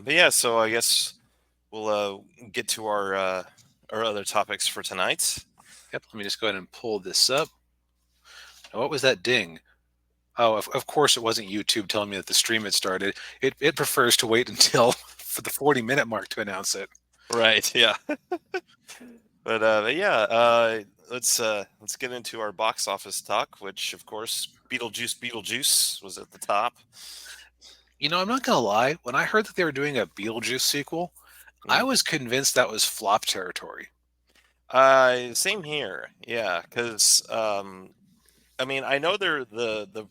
But yeah, so I guess we'll get to our other topics for tonight. Yep, let me just go ahead and pull this up. Now, what was that ding? Oh, of course it wasn't YouTube telling me that the stream had started. It prefers to wait until for the 40-minute mark to announce it. Right. Yeah. But yeah, let's get into our box office talk, which of course Beetlejuice was at the top. I'm not gonna lie. When I heard that they were doing a Beetlejuice sequel, I Mm. was convinced that was flop territory. Same here. Yeah, because I mean, I know the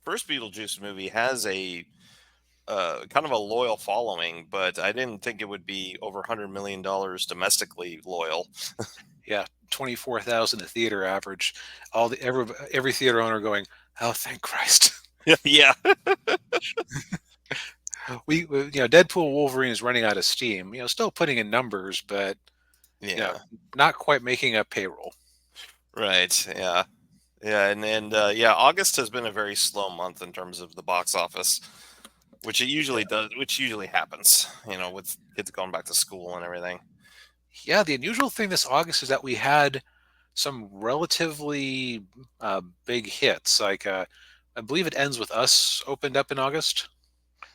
first Beetlejuice movie has a kind of a loyal following, but I didn't think it would be over $100 million domestically loyal. Yeah, 24,000 a theater average. All the every theater owner going, oh, thank Christ. Yeah. Deadpool Wolverine is running out of steam. Still putting in numbers, but you know, Yeah. not quite making up payroll. Right. Yeah. Yeah. And yeah, August has been a very slow month in terms of the box office, which it usually does, which usually happens, with kids going back to school and everything. Yeah, the unusual thing this August is that we had some relatively big hits. Like, I believe It Ends With Us opened up in August,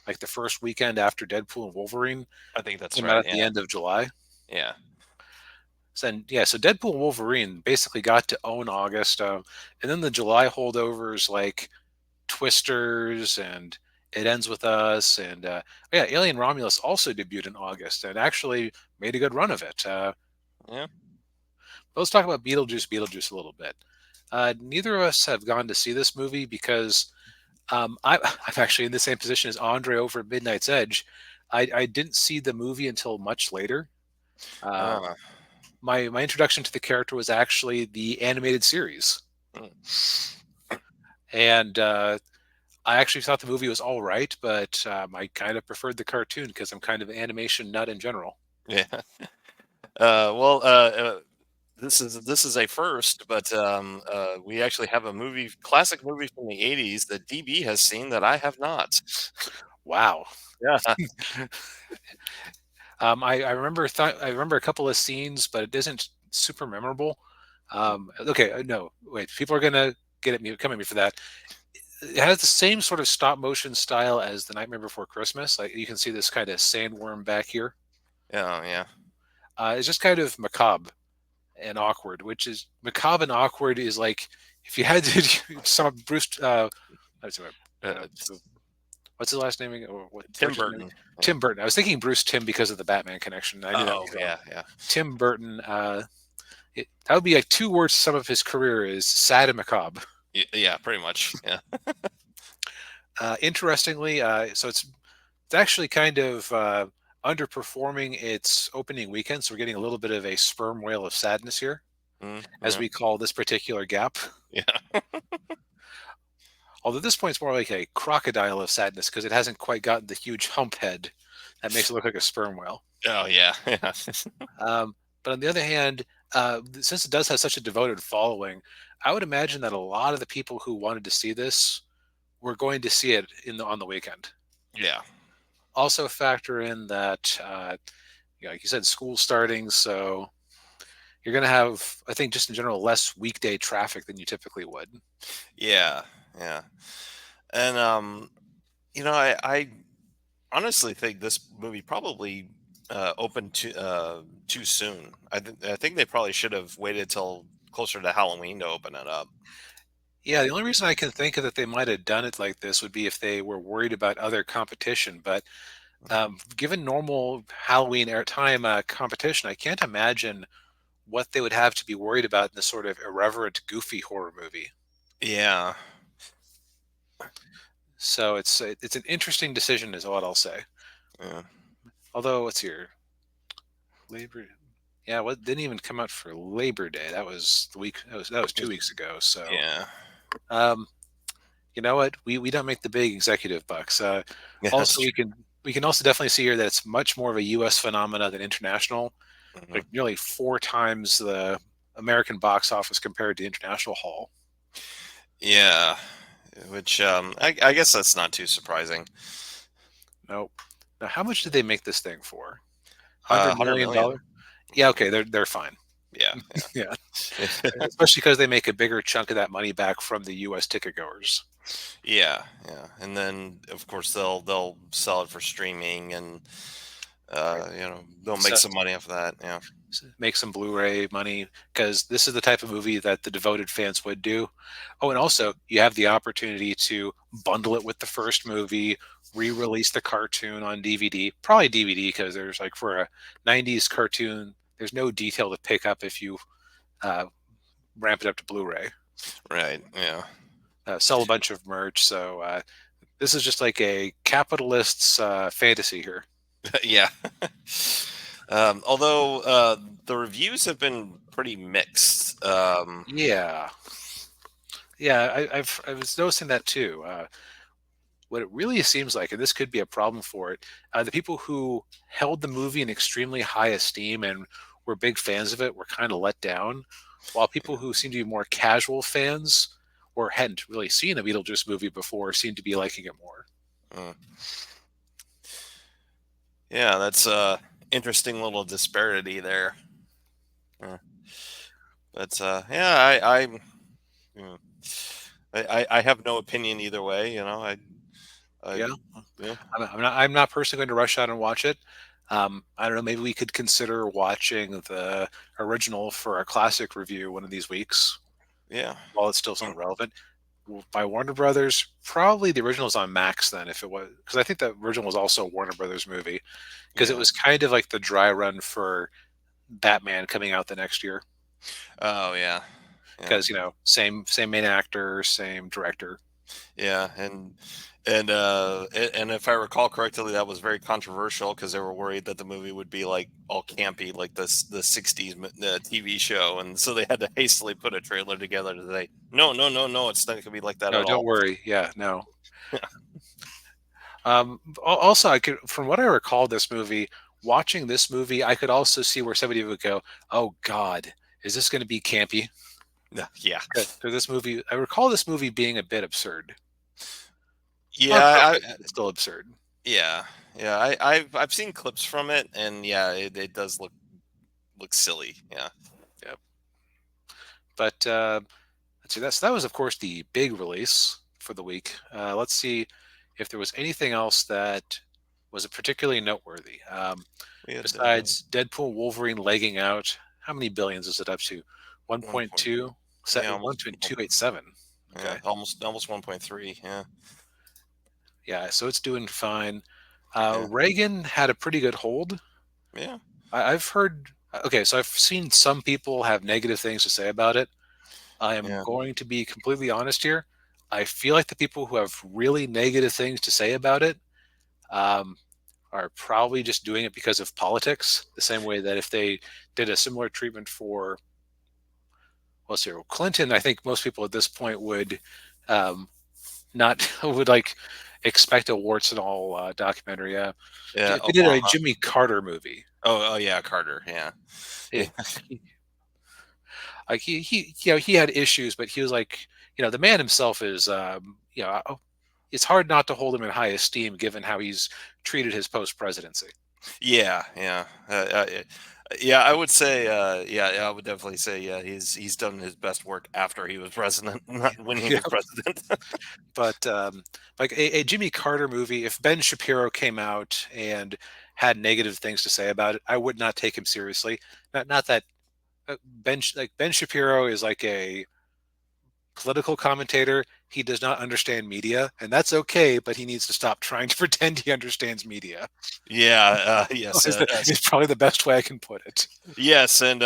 like the first weekend after Deadpool and Wolverine I think that's came out right. at the Yeah. end of July. Yeah. So Deadpool and Wolverine basically got to own August, and then the July holdovers like Twisters and It Ends With Us, and yeah, Alien Romulus also debuted in August and actually made a good run of it. Yeah. Let's talk about Beetlejuice a little bit. Neither of us have gone to see this movie because I'm actually in the same position as Andre over at Midnight's Edge. I didn't see the movie until much later. Uh, Uh, my introduction to the character was actually the animated series, mm, and I actually thought the movie was all right, but I kind of preferred the cartoon because I'm kind of an animation nut in general. yeah. Well, this is a first, but we actually have a classic movie from the '80s that DB has seen that I have not. Wow. Yeah. I remember a couple of scenes, but it isn't super memorable. Okay, no, wait. People are gonna come at me for that. It has the same sort of stop motion style as The Nightmare Before Christmas. Like you can see this kind of sandworm back here. Yeah. Yeah. It's just kind of macabre and awkward, which is macabre and awkward is like if you had to sum up Bruce. Uh, what's his last name? Or what Tim character's name? Burton. Yeah. Tim Burton. I was thinking Bruce Tim because of the Batman connection. I knew that Oh, was wrong. yeah. Yeah. Tim Burton. That would be like two words to sum up his career is sad and macabre. Yeah. Pretty much. Yeah. Interestingly, so it's actually kind of underperforming its opening weekend. So we're getting a little bit of a sperm whale of sadness here, as Yeah. we call this particular gap. Yeah. Although at this point it's more like a crocodile of sadness because it hasn't quite gotten the huge hump head that makes it look like a sperm whale. Oh, yeah. Yeah. But on the other hand, since it does have such a devoted following, I would imagine that a lot of the people who wanted to see this were going to see it on the weekend. Yeah. Also, factor in that, like you said, school starting, so you're going to have, I think, just in general, less weekday traffic than you typically would. Yeah. Yeah. And I honestly think this movie probably opened too soon. I think they probably should have waited till closer to Halloween to open it up. Yeah, the only reason I can think of that they might have done it like this would be if they were worried about other competition. But given normal Halloween airtime competition, I can't imagine what they would have to be worried about in this sort of irreverent, goofy horror movie. Yeah. So it's an interesting decision, is what I'll say. Yeah. Although, what's here? Labor. Yeah, what didn't even come out for Labor Day. That was the week. That was 2 weeks ago. So, Yeah. um, you know what? We don't make the big executive bucks. Yeah. That's Also, true. we can also definitely see here that it's much more of a U.S. phenomena than international. Mhm. Like nearly four times the American box office compared to international haul. Yeah. Which I guess that's not too surprising. Nope. Now, how much did they make this thing for? $100 100 million million. dollar? Yeah, okay, they're fine. Yeah, Yeah, yeah. especially because they make a bigger chunk of that money back from the U.S. ticket goers. Yeah, yeah. And then of course they'll sell it for streaming, and Right. they'll make So some money off that. Yeah. make some Blu-ray money because this is the type of movie that the devoted fans would do. Oh, and also you have the opportunity to bundle it with the first movie, re-release the cartoon on DVD, probably DVD because there's like for a '90s cartoon, there's no detail to pick up if you uh, ramp it up to Blu-ray. Right. Yeah. Sell a bunch of merch. So this is just like a capitalist's fantasy here. Yeah. Although the reviews have been pretty mixed. Yeah, yeah, I was noticing that too. What it really seems like, and this could be a problem for it, the people who held the movie in extremely high esteem and were big fans of it were kind of let down, while people who seem to be more casual fans or hadn't really seen a Beetlejuice movie before seem to be liking it more. mm, yeah, that's interesting little disparity there. Yeah. But yeah, mm, I have no opinion either way. I Yeah, yeah, I'm not personally going to rush out and watch it. I don't know. Maybe we could consider watching the original for a classic review one of these weeks yeah. while it's still Mm, somewhat relevant. By Warner Brothers. Probably the original is on Max then, if it was, because I think the original was also a Warner Brothers movie, because it yeah. was kind of like the dry run for Batman coming out the next year. Oh yeah, yeah. Because same main actor, same director. Yeah, and if I recall correctly, that was very controversial because they were worried that the movie would be like all campy, like the '60s TV show, and so they had to hastily put a trailer together to say, no, no, no, no, it's not going to be like that No, at don't all. worry. Yeah, no. Also, I could, from what I recall, this movie, watching this movie, I could also see where somebody would go, "Oh God, is this going to be campy?" Yeah, yeah, Because this movie, I recall this movie being a bit absurd, yeah. not perfect, but still absurd. Yeah, yeah. I've seen clips from it, and yeah, it does look silly. Yeah, Yeah, but let's see. That was, of course, the big release for the week. Let's see if there was anything else that was particularly noteworthy. we had Besides Deadpool, Wolverine legging out. How many billions is it up to? one point, 1.2, yeah, almost, 1.287. yeah, Okay. almost 1.3. Yeah, Yeah, so it's doing fine. yeah, Reagan had a pretty good hold. yeah, I've heard, okay, so I've seen some people have negative things to say about it. I am yeah. going to be completely honest here. I feel like the people who have really negative things to say about it um, are probably just doing it because of politics. The same way that if they did a similar treatment for, let's see, Clinton, I think most people at this point would um, not would like expect a warts and all documentary. Yeah, If they did a Obama. Jimmy Carter movie, Oh, yeah, Carter. Yeah, yeah, it, he, like he had issues, but he was like the man himself is it's hard not to hold him in high esteem given how he's treated his post presidency. yeah, yeah. Yeah, I would say. Yeah, I would definitely say. Yeah, he's done his best work after he was president, not when he Yeah, was president. but like a Jimmy Carter movie, if Ben Shapiro came out and had negative things to say about it, I would not take him seriously. Not that Ben Shapiro is like a political commentator. He does not understand media, and that's okay. But he needs to stop trying to pretend he understands media. Yeah. Yes. Is probably the best way I can put it. Yes, and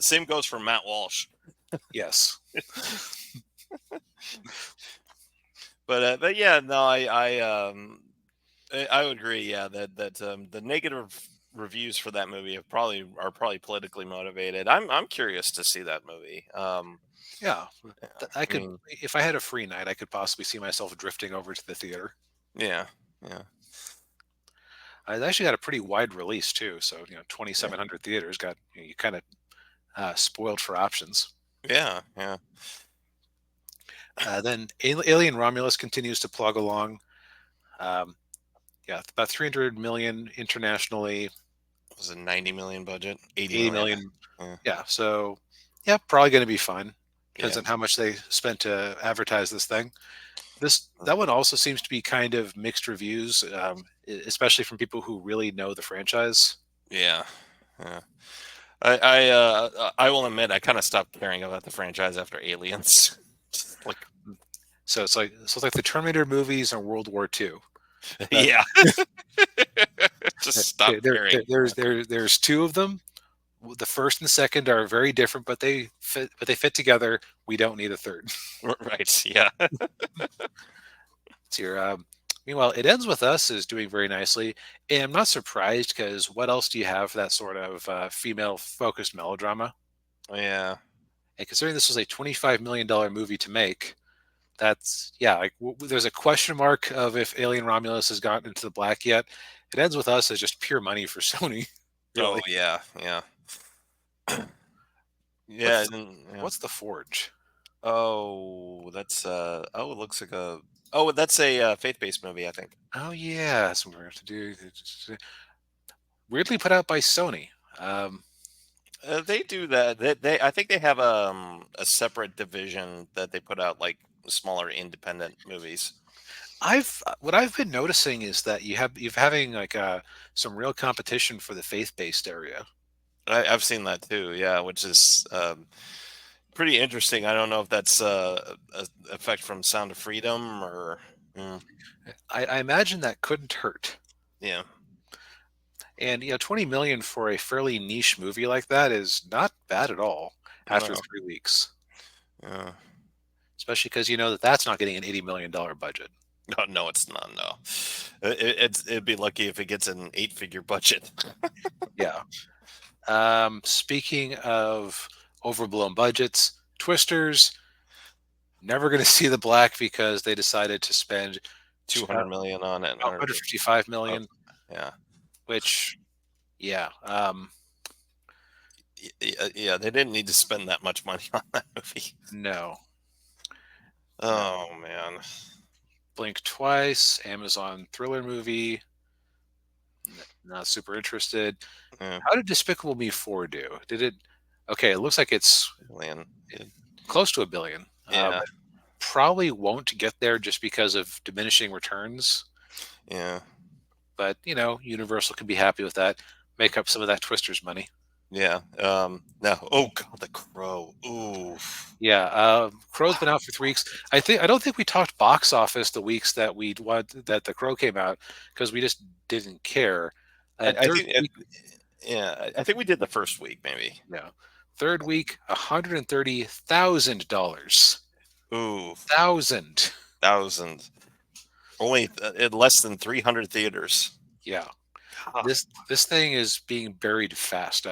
same goes for Matt Walsh. Yes. But yeah, no, I would agree. Yeah, that the negative reviews for that movie are probably politically motivated. I'm curious to see that movie. Yeah. I I could, mean, if I had a free night, I could possibly see myself drifting over to the theater. yeah, yeah, It actually got a pretty wide release too. So, yeah, 2,700 theaters got, you kind of spoiled for options. yeah, yeah. Then Alien Romulus continues to plug along. Um, Yeah, about 300 million internationally, Was it 90 million budget? 80 80 million. million. Yeah. Yeah, so yeah, probably going to be fun. Depends Yeah. on how much they spent to advertise this thing. This uh, that one also seems to be kind of mixed reviews, especially from people who really know the franchise. Yeah. Yeah. I will admit I kind of stopped caring about the franchise after Aliens. Just like So it's like the Terminator movies and World War II. That yeah. Just stop caring. there's two of them. The first and second are very different, but they fit together. We don't need a third. Right. Yeah. It's your meanwhile, It Ends With Us is doing very nicely, and I'm not surprised because what else do you have for that sort of female focused melodrama? Yeah. And considering this was a $25 million movie to make, that's yeah, like there's a question mark of if Alien Romulus has gotten into the black yet. It Ends With Us as just pure money for Sony, Oh really. yeah. Yeah. Yeah. What's Yeah. what's the Forge? Oh, that's oh, it looks like a oh, that's a faith-based movie, I think. Oh yeah, that's what we're going to do. Weirdly put out by Sony. Um, They do that. They I think they have a separate division that they put out like smaller independent movies. I've what I've been noticing is that you're having like some real competition for the faith-based area. I've seen that too. Yeah, which is pretty interesting. I don't know if that's a effect from Sound of Freedom or mm, I imagine that couldn't hurt. yeah. And 20 million for a fairly niche movie like that is not bad at all after No. 3 weeks, Yeah. especially because you know that that's not getting an $80 million budget. No, no, it's not. No, it'd be lucky if it gets an eight-figure budget. Yeah. Speaking of overblown budgets, Twisters never going to see the black because they decided to spend 200 million on it. about 155 Oh, million, yeah. which yeah, Yeah, they didn't need to spend that much money on that movie. no, no. Oh man. Blink Twice, Amazon thriller movie. Not super interested. Yeah, How did Despicable Me 4 do? Did it? Okay, it looks like it's man. close to a billion. Yeah, But probably won't get there just because of diminishing returns. yeah, But Universal can be happy with that. Make up some of that Twisters money. yeah. No. Oh God, The Crow. Ooh. Yeah, Crow's been out for 3 weeks. I don't think we talked box office the weeks that the Crow came out because we just didn't care. I, And I third think. week, Yeah, I think we did the first week maybe. yeah, third week, $130,000. Ooh, Thousand. thousand. Only in less than 300 theaters. Yeah. God. This thing is being buried fast.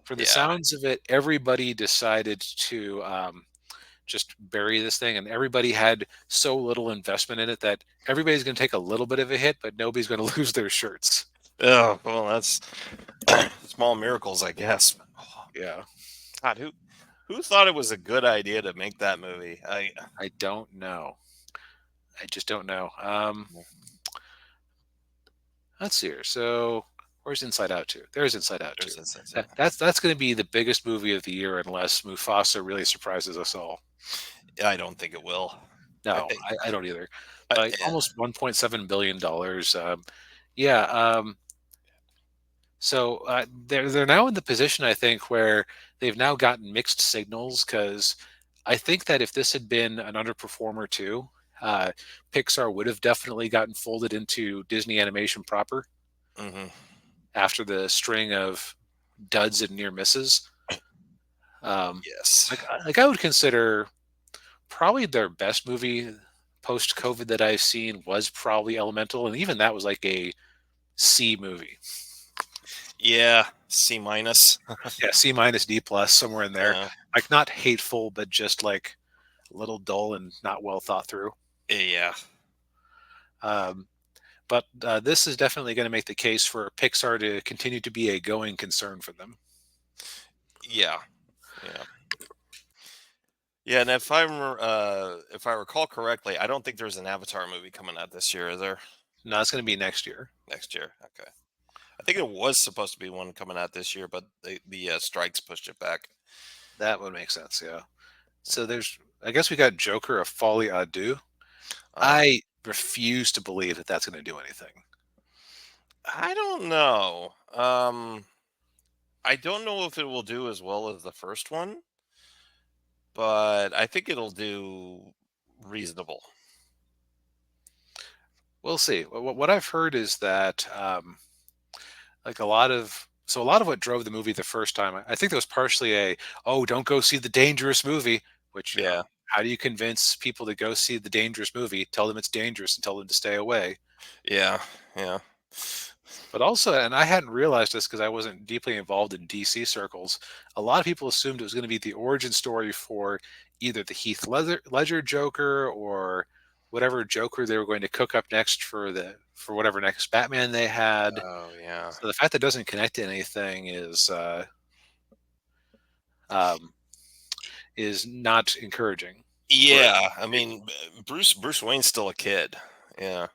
From the Yeah, sounds of it, everybody decided to just bury this thing, and everybody had so little investment in it that everybody's going to take a little bit of a hit, but nobody's going to lose their shirts. oh well, that's small miracles, I guess. Oh, Yeah, God, who thought it was a good idea to make that movie? I don't know. I just don't know. Let's see here. So, where's Inside Out 2? There's Inside Out 2. There's this. That's going to be the biggest movie of the year unless Mufasa really surprises us all. I don't think it will. I No, think. I don't either. Like Yeah. almost $1.7 billion. Yeah. So they're now in the position I think where they've now gotten mixed signals because I think that if this had been an underperformer too, uh, Pixar would have definitely gotten folded into Disney Animation proper Hmm. after the string of duds and near misses. Um, Yes. like I would consider probably their best movie post COVID that I've seen was probably Elemental, and even that was like a C movie. Yeah. C minus. Yeah, C minus D plus somewhere in there. Yeah. Like not hateful, but just like a little dull and not well thought through. Yeah. Um, but this is definitely going to make the case for Pixar to continue to be a going concern for them. Yeah. Yeah. Yeah. And if I recall correctly, I don't think there's an Avatar movie coming out this year, is there? No, it's going to be next year. Next year. Okay. I think it was supposed to be one coming out this year, but the strikes pushed it back. That would make sense. Yeah. So there's, I guess we got Joker, A Folly Ado. Uh, I refuse to believe that that's going to do anything. I don't know. I don't know if it will do as well as the first one, but I think it'll do reasonable. We'll see. What I've heard is that like a lot of what drove the movie the first time, I think there was partially a, oh, don't go see the dangerous movie, which, Yeah. how do you convince people to go see the dangerous movie? Tell them it's dangerous and tell them to stay away. Yeah. Yeah. But also, and I hadn't realized this because I wasn't deeply involved in DC circles, a lot of people assumed it was going to be the origin story for either the Ledger Joker or whatever Joker they were going to cook up next for whatever next Batman they had. Oh, yeah. So the fact that it doesn't connect to anything um, is not encouraging. But Yeah. I mean, Bruce Wayne's still a kid. Yeah.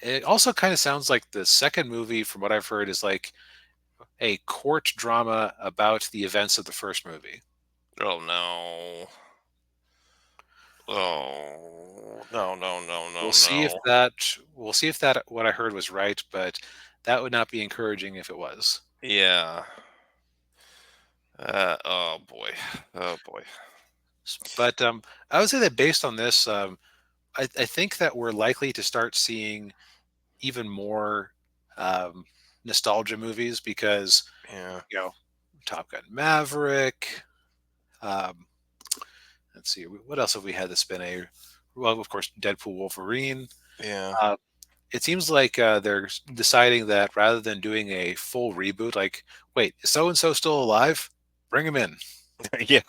it also kind of sounds like the second movie, from what I've heard, is like a court drama about the events of the first movie. Oh no. Oh no, no, no, We'll no, see if no. that what I heard was right, but that would not be encouraging if it was. Yeah. Oh boy. Oh boy. But I would say that based on this, I think that we're likely to start seeing even more um, nostalgia movies because, Yeah. you know, Top Gun Maverick. Um, let's see, what else have we had that's been a, well, of course, Deadpool Wolverine. Yeah. Uh, it seems like they're deciding that rather than doing a full reboot, like, wait, is so and so still alive? Bring him in. Yeah.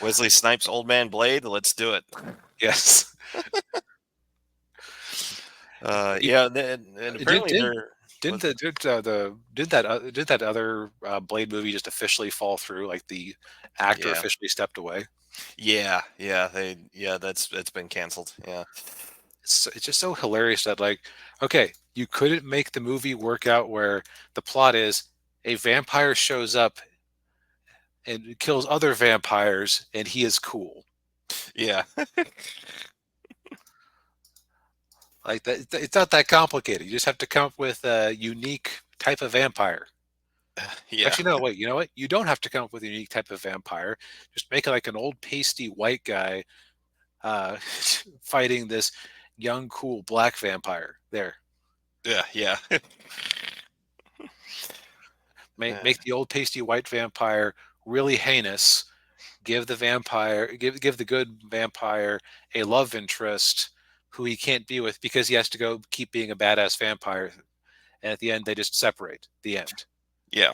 Wesley Snipes' Old Man Blade. Let's do it. Yes. It- Yeah. And did apparently did they're. didn't Was, did that other Blade movie just officially fall through? Like the actor yeah. officially stepped away. Yeah. Yeah. Yeah. It's been canceled. Yeah. It's just so hilarious that, like, okay, you couldn't make the movie work out where the plot is a vampire shows up and kills other vampires and he is cool. Yeah. Like that, it's not that complicated. You just have to come up with a unique type of vampire. Yeah. Actually, no, wait. You know what? You don't have to come up with a unique type of vampire. Just make it like an old pasty white guy uh, fighting this young, cool black vampire. There, Yeah. Yeah. make the old pasty white vampire really heinous. Give the good vampire a love interest who he can't be with because he has to go keep being a badass vampire. And at the end, they just separate. The end. Yeah.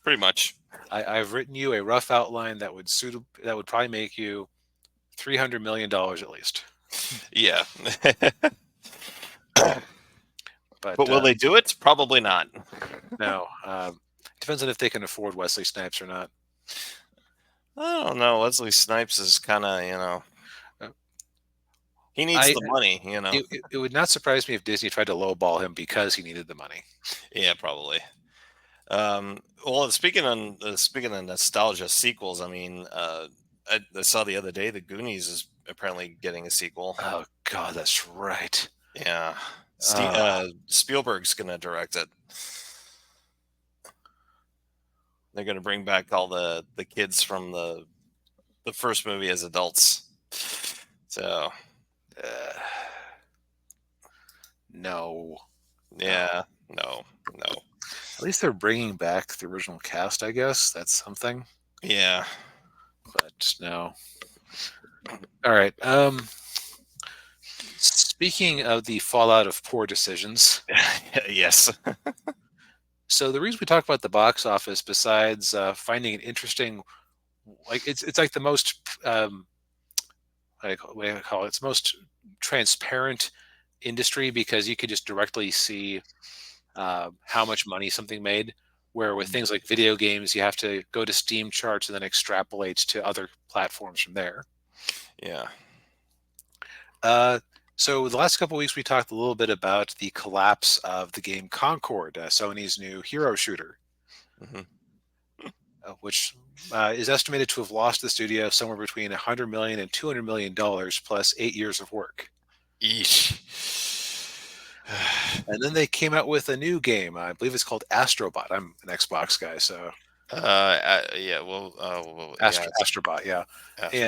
Pretty much. I've written you a rough outline that would probably make you $300 million at least. Yeah. But But will they do it? Probably not. no, depends on if they can afford Wesley Snipes or not. I don't know. Wesley Snipes is kind of, Uh, he needs I the money. it would not surprise me if Disney tried to lowball him because he needed the money. Yeah, probably. Well, speaking of nostalgia sequels, I mean, I saw the other day the Goonies is apparently getting a sequel. Oh God, that's right. Yeah, Uh, Spielberg's gonna direct it. They're gonna bring back all the kids from the first movie as adults. So uh, no, no. yeah, no, no, At least they're bringing back the original cast. I guess that's something. yeah, But no. All right. Speaking of the fallout of poor decisions, yes, so the reason we talk about the box office, besides finding it interesting, like it's like the most what do I call it? It's most transparent industry because you could just directly see how much money something made. Where with things like video games, you have to go to Steam charts and then extrapolate to other platforms from there. yeah. Uh, so the last couple weeks we talked a little bit about the collapse of the game Concord, Sony's new hero shooter, Mhm. which is estimated to have lost the studio somewhere between $100 million and $200 million plus 8 years of work. Eesh. And then they came out with a new game. I believe it's called Astrobot. I'm an Xbox guy, so Yeah, well, yeah, Astrobot, yeah. And Astro.